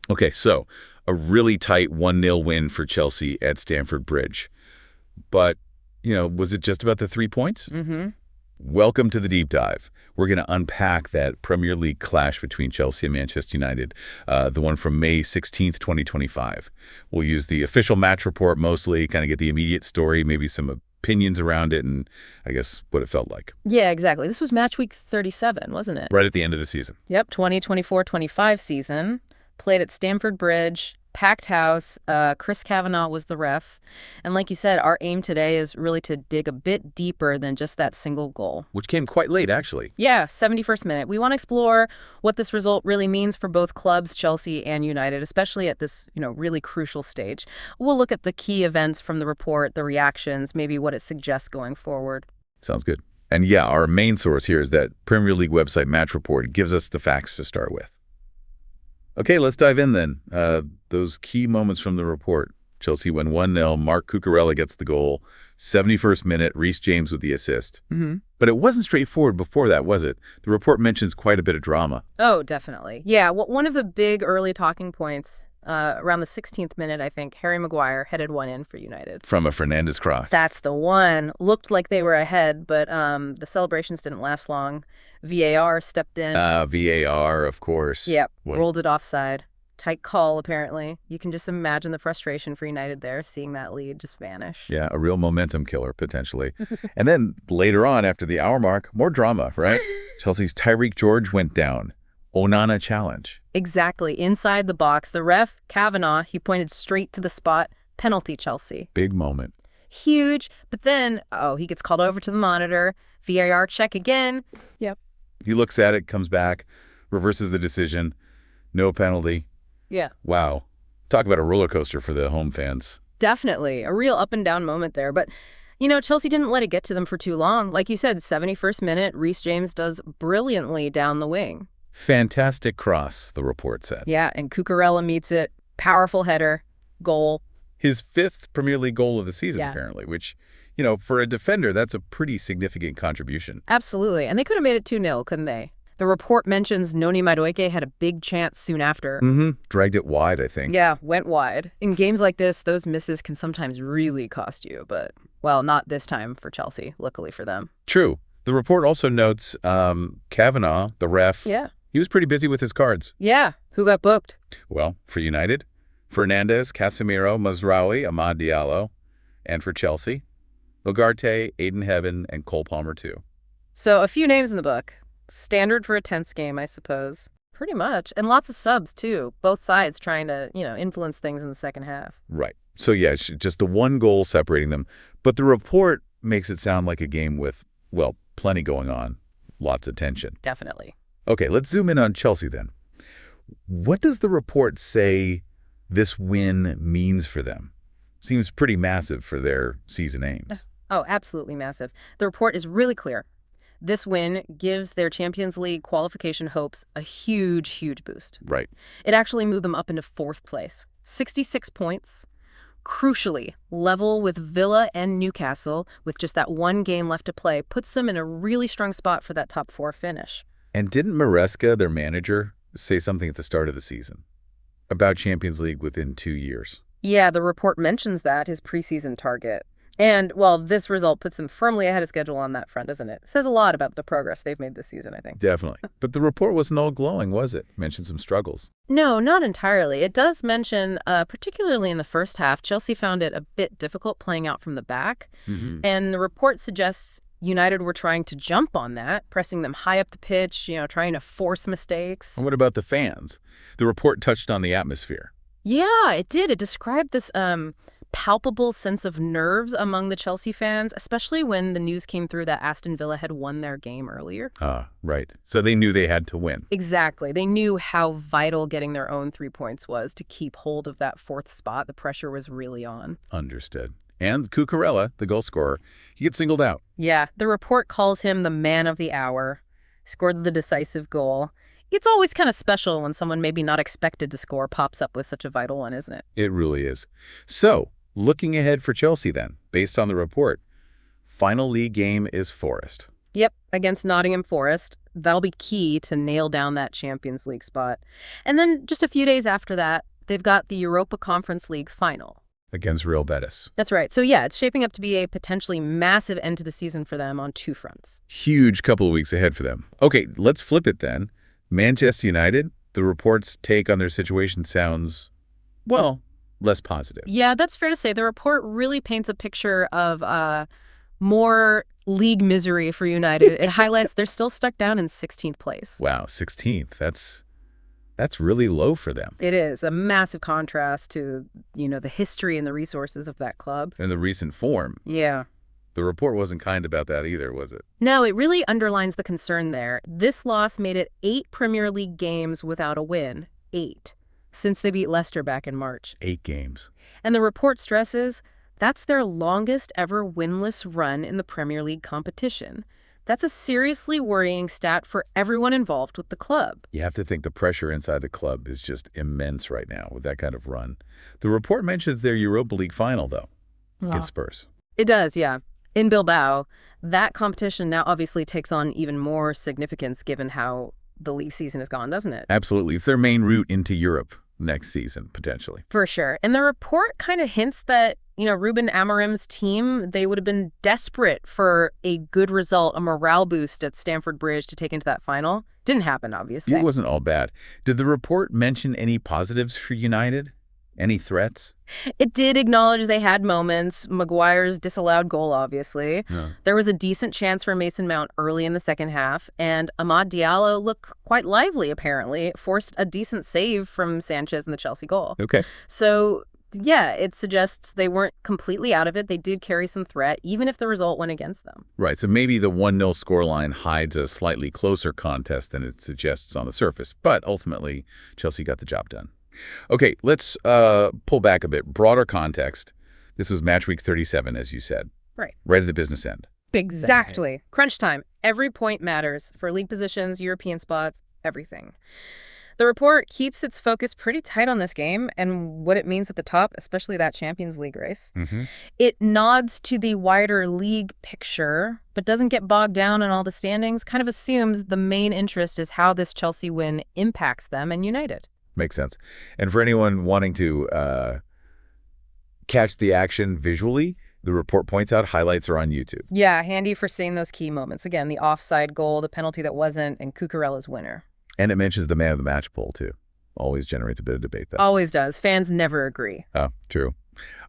Okay, so a really tight 1-0 win for Chelsea at Stamford Bridge. But, was it just about the 3 points? Mm-hmm. Welcome to the deep dive. We're going to unpack that Premier League clash between Chelsea and Manchester United, the one from May 16th, 2025. We'll use the official match report mostly, kind of get the immediate story, maybe some opinions around it, and I guess what it felt like. Yeah, exactly. This was match week 37, wasn't it? Right at the end of the season. Yep, 2024-25 season. Played at Stamford Bridge, packed house. Chris Kavanagh was the ref. And like you said, our aim today is really to dig a bit deeper than just that single goal. Which came quite late, actually. Yeah, 71st minute. We want to explore what this result really means for both clubs, Chelsea and United, especially at this, really crucial stage. We'll look at the key events from the report, the reactions, maybe what it suggests going forward. Sounds good. And yeah, our main source here is that Premier League website Match Report. It gives us the facts to start with. Okay, let's dive in then. Those key moments from the report. Chelsea win 1-0. Marc Cucurella gets the goal. 71st minute, Reece James with the assist. Mm-hmm. But it wasn't straightforward before that, was it? The report mentions quite a bit of drama. Oh, definitely. Yeah, one of the big early talking points around the 16th minute, I think, Harry Maguire headed one in for United. From a Fernandes cross. That's the one. Looked like they were ahead, but the celebrations didn't last long. VAR stepped in. VAR, of course. Yep, rolled it offside. Tight call, apparently. You can just imagine the frustration for United there, seeing that lead just vanish. Yeah, a real momentum killer, potentially. And then later on, after the hour mark, more drama, right? Chelsea's Tyrique George went down. Onana challenge. Exactly. Inside the box, the ref, Kavanagh, he pointed straight to the spot. Penalty, Chelsea. Big moment. Huge. But then, he gets called over to the monitor. VAR check again. Yep. He looks at it, comes back, reverses the decision. No penalty. Yeah. Wow. Talk about a roller coaster for the home fans. Definitely. A real up and down moment there. But, Chelsea didn't let it get to them for too long. Like you said, 71st minute, Reece James does brilliantly down the wing. Fantastic cross, the report said. Yeah, and Cucurella meets it. Powerful header. Goal. His 5th Premier League goal of the season, apparently, which, for a defender, that's a pretty significant contribution. Absolutely. And they could have made it 2-0, couldn't they? The report mentions Noni Madueke had a big chance soon after. Mm-hmm. Dragged it wide, I think. Yeah, went wide. In games like this, those misses can sometimes really cost you, but, well, not this time for Chelsea, luckily for them. True. The report also notes Kavanagh, the ref. Yeah. He was pretty busy with his cards. Yeah. Who got booked? Well, for United, Fernandes, Casemiro, Mazraoui, Amad Diallo. And for Chelsea, Ugarte, Aiden Heaven, and Cole Palmer, too. So a few names in the book. Standard for a tense game, I suppose. Pretty much. And lots of subs, too. Both sides trying to, influence things in the second half. Right. So, yeah, just the one goal separating them. But the report makes it sound like a game with, well, plenty going on. Lots of tension. Definitely. Okay, let's zoom in on Chelsea then. What does the report say this win means for them? Seems pretty massive for their season aims. Oh, absolutely massive. The report is really clear. This win gives their Champions League qualification hopes a huge, huge boost. Right. It actually moved them up into 4th place. 66 points. Crucially, level with Villa and Newcastle, with just that one game left to play, puts them in a really strong spot for that top 4 finish. And didn't Maresca, their manager, say something at the start of the season about Champions League within 2 years? Yeah, the report mentions that, his preseason target. And, well, this result puts them firmly ahead of schedule on that front, doesn't it? It says a lot about the progress they've made this season, I think. Definitely. But the report wasn't all glowing, was it? Mentioned some struggles. No, not entirely. It does mention, particularly in the first half, Chelsea found it a bit difficult playing out from the back. Mm-hmm. And the report suggests United were trying to jump on that, pressing them high up the pitch, trying to force mistakes. And what about the fans? The report touched on the atmosphere. Yeah, it did. It described this palpable sense of nerves among the Chelsea fans, especially when the news came through that Aston Villa had won their game earlier. Right. So they knew they had to win. Exactly. They knew how vital getting their own 3 points was to keep hold of that 4th spot. The pressure was really on. Understood. And Cucurella, the goal scorer, he gets singled out. Yeah, the report calls him the man of the hour. Scored the decisive goal. It's always kind of special when someone maybe not expected to score pops up with such a vital one, isn't it? It really is. So, looking ahead for Chelsea then, based on the report, final league game is Forest. Yep, against Nottingham Forest. That'll be key to nail down that Champions League spot. And then just a few days after that, they've got the Europa Conference League final. Against Real Betis. That's right. So yeah, it's shaping up to be a potentially massive end to the season for them on two fronts. Huge couple of weeks ahead for them. Okay, let's flip it then. Manchester United, the report's take on their situation sounds, well, less positive. Yeah, that's fair to say. The report really paints a picture of more league misery for United. It highlights they're still stuck down in 16th place. Wow, 16th. That's really low for them. It is a massive contrast to, the history and the resources of that club. And the recent form. Yeah. The report wasn't kind about that either, was it? No, it really underlines the concern there. This loss made it 8 Premier League games without a win. 8. Since they beat Leicester back in March. 8 games. And the report stresses that's their longest ever winless run in the Premier League competition. That's a seriously worrying stat for everyone involved with the club. You have to think the pressure inside the club is just immense right now with that kind of run. The report mentions their Europa League final, though, against Spurs. It does, yeah. In Bilbao, that competition now obviously takes on even more significance given how the league season has gone, doesn't it? Absolutely. It's their main route into Europe next season, potentially. For sure. And the report kind of hints that, Ruben Amorim's team, they would have been desperate for a good result, a morale boost at Stamford Bridge to take into that final. Didn't happen, obviously. It wasn't all bad. Did the report mention any positives for United? Any threats? It did acknowledge they had moments. Maguire's disallowed goal, obviously. Yeah. There was a decent chance for Mason Mount early in the second half, and Amad Diallo looked quite lively, apparently. Forced a decent save from Sanchez in the Chelsea goal. Okay. So, yeah, it suggests they weren't completely out of it. They did carry some threat, even if the result went against them. Right, so maybe the 1-0 scoreline hides a slightly closer contest than it suggests on the surface. But ultimately, Chelsea got the job done. Okay, let's pull back a bit. Broader context. This was match week 37, as you said. Right. Right at the business end. Exactly. Crunch time. Every point matters for league positions, European spots, everything. The report keeps its focus pretty tight on this game and what it means at the top, especially that Champions League race. Mm-hmm. It nods to the wider league picture, but doesn't get bogged down in all the standings, kind of assumes the main interest is how this Chelsea win impacts them and United. Makes sense. And for anyone wanting to catch the action visually, the report points out highlights are on YouTube. Yeah, handy for seeing those key moments. Again, the offside goal, the penalty that wasn't, and Cucurella's winner. And it mentions the man of the match poll, too. Always generates a bit of debate, though. Always does. Fans never agree. Oh, true.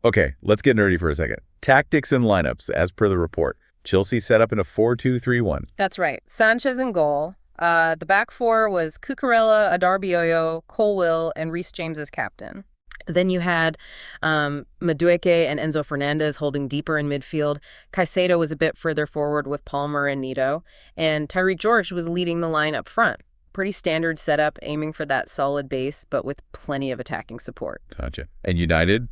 Okay, let's get nerdy for a second. Tactics and lineups, as per the report. Chelsea set up in a 4-2-3-1. That's right. Sanchez in goal. The back four was Cucurella, Adarbioyo, Colwill, and Reece James as captain. Then you had Madueke and Enzo Fernandez holding deeper in midfield. Caicedo was a bit further forward with Palmer and Nito. And Tyrique George was leading the line up front. Pretty standard setup, aiming for that solid base, but with plenty of attacking support. Gotcha. And United,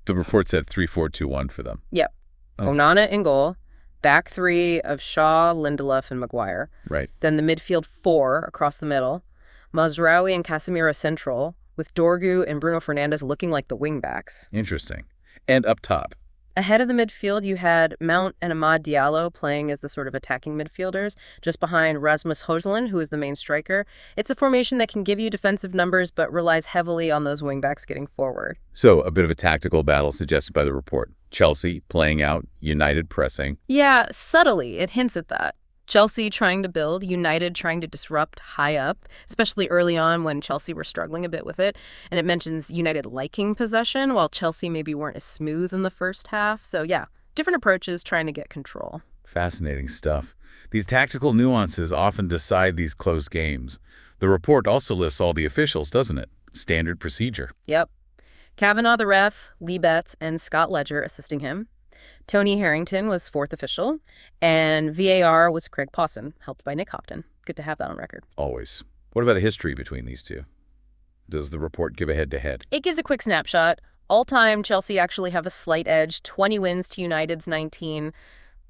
the report said 3-4-2-1 for them. Yep. Oh. Onana in goal. Back three of Shaw, Lindelof, and Maguire. Right. Then the midfield four across the middle. Mazraoui and Casemiro central, with Dorgu and Bruno Fernandes looking like the wingbacks. Interesting. And up top. Ahead of the midfield, you had Mount and Amad Diallo playing as the sort of attacking midfielders, just behind Rasmus Højlund, who is the main striker. It's a formation that can give you defensive numbers, but relies heavily on those wingbacks getting forward. So a bit of a tactical battle suggested by the report. Chelsea playing out, United pressing. Yeah, subtly, it hints at that. Chelsea trying to build, United trying to disrupt high up, especially early on when Chelsea were struggling a bit with it. And it mentions United liking possession, while Chelsea maybe weren't as smooth in the first half. So yeah, different approaches trying to get control. Fascinating stuff. These tactical nuances often decide these close games. The report also lists all the officials, doesn't it? Standard procedure. Yep. Kavanaugh the ref, Lee Betts, and Scott Ledger assisting him. Tony Harrington was fourth official, and VAR was Craig Pawson, helped by Nick Hopton. Good to have that on record. Always. What about the history between these two? Does the report give a head-to-head? It gives a quick snapshot. All-time, Chelsea actually have a slight edge, 20 wins to United's 19.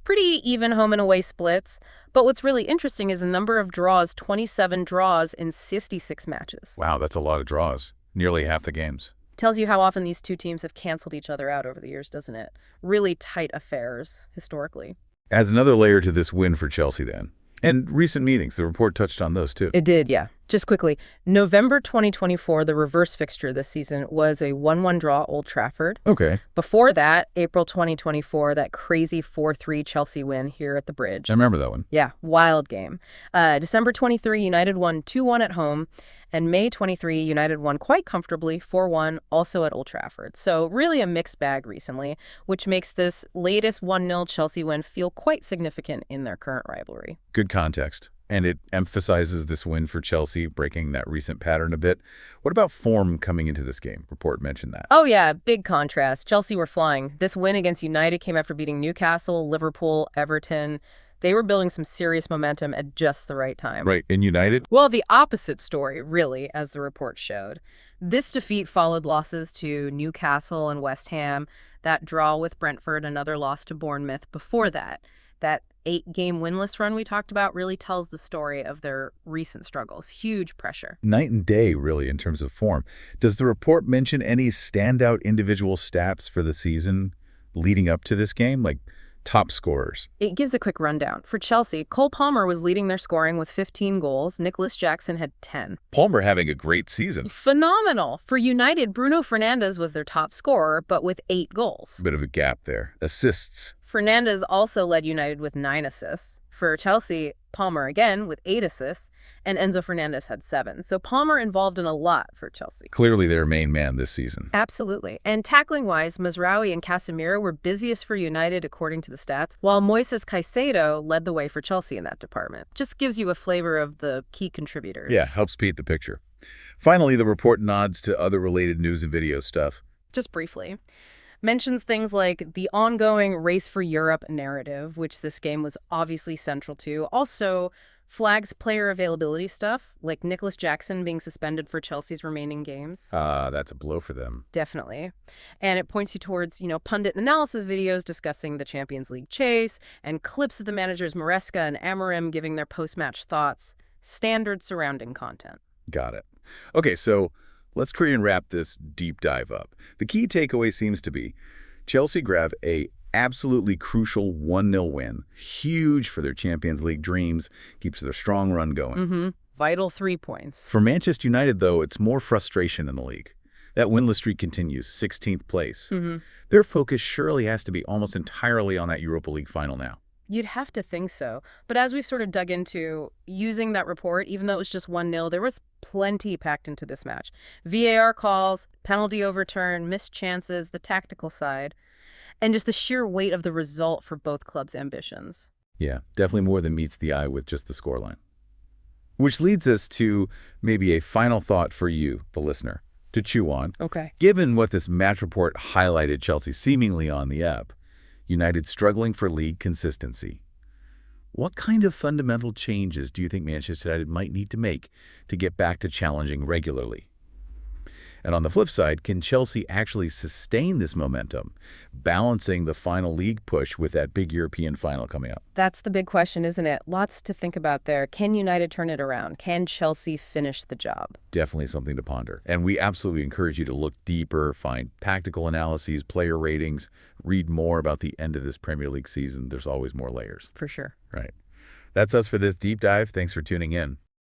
Pretty even home and away splits. But what's really interesting is the number of draws, 27 draws in 66 matches. Wow, that's a lot of draws. Nearly half the games. Tells you how often these two teams have canceled each other out over the years, doesn't it? Really tight affairs, historically. Adds another layer to this win for Chelsea, then. And recent meetings, the report touched on those too. It did, yeah. Just quickly, November 2024, the reverse fixture this season was a 1-1 draw at Old Trafford. Okay. Before that, April 2024, that crazy 4-3 Chelsea win here at the Bridge. I remember that one. Yeah, wild game. December 23, United won 2-1 at home. And May 23, United won quite comfortably 4-1, also at Old Trafford. So really a mixed bag recently, which makes this latest 1-0 Chelsea win feel quite significant in their current rivalry. Good context. And it emphasizes this win for Chelsea, breaking that recent pattern a bit. What about form coming into this game? Report mentioned that. Oh yeah, big contrast. Chelsea were flying. This win against United came after beating Newcastle, Liverpool, Everton. They were building some serious momentum at just the right time. Right. In United? Well, the opposite story, really, as the report showed. This defeat followed losses to Newcastle and West Ham, that draw with Brentford, another loss to Bournemouth before that. That 8-game winless run we talked about really tells the story of their recent struggles. Huge pressure. Night and day, really, in terms of form. Does the report mention any standout individual stats for the season leading up to this game? Like top scorers? It gives a quick rundown. For Chelsea, Cole Palmer was leading their scoring with 15 goals. Nicholas Jackson had 10. Palmer having a great season. Phenomenal. For United, Bruno Fernandes was their top scorer, but with 8 goals. Bit of a gap there. Assists. Fernandes also led United with 9 assists. For Chelsea, Palmer again with 8 assists, and Enzo Fernandez had 7. So Palmer involved in a lot for Chelsea. Clearly their main man this season. Absolutely. And tackling-wise, Mazraoui and Casemiro were busiest for United according to the stats, while Moises Caicedo led the way for Chelsea in that department. Just gives you a flavor of the key contributors. Yeah, helps paint the picture. Finally, the report nods to other related news and video stuff. Just briefly. Mentions things like the ongoing race for Europe narrative, which this game was obviously central to. Also flags player availability stuff, like Nicholas Jackson being suspended for Chelsea's remaining games. That's a blow for them. Definitely. And it points you towards, pundit analysis videos discussing the Champions League chase and clips of the managers Maresca and Amorim giving their post-match thoughts. Standard surrounding content. Got it. Okay, so let's Korean wrap this deep dive up. The key takeaway seems to be Chelsea grab a absolutely crucial 1-0 win. Huge for their Champions League dreams. Keeps their strong run going. Vital 3 points. For Manchester United, though, it's more frustration in the league. That winless streak continues, 16th place. Their focus surely has to be almost entirely on that Europa League final now. You'd have to think so. But as we've sort of dug into, using that report, even though it was just 1-0, there was plenty packed into this match. VAR calls, penalty overturn, missed chances, the tactical side, and just the sheer weight of the result for both clubs' ambitions. Yeah, definitely more than meets the eye with just the scoreline. Which leads us to maybe a final thought for you, the listener, to chew on. Okay. Given what this match report highlighted Chelsea seemingly on the ebb, United struggling for league consistency. What kind of fundamental changes do you think Manchester United might need to make to get back to challenging regularly? And on the flip side, can Chelsea actually sustain this momentum, balancing the final league push with that big European final coming up? That's the big question, isn't it? Lots to think about there. Can United turn it around? Can Chelsea finish the job? Definitely something to ponder. And we absolutely encourage you to look deeper, find tactical analyses, player ratings, read more about the end of this Premier League season. There's always more layers. For sure. Right. That's us for this deep dive. Thanks for tuning in.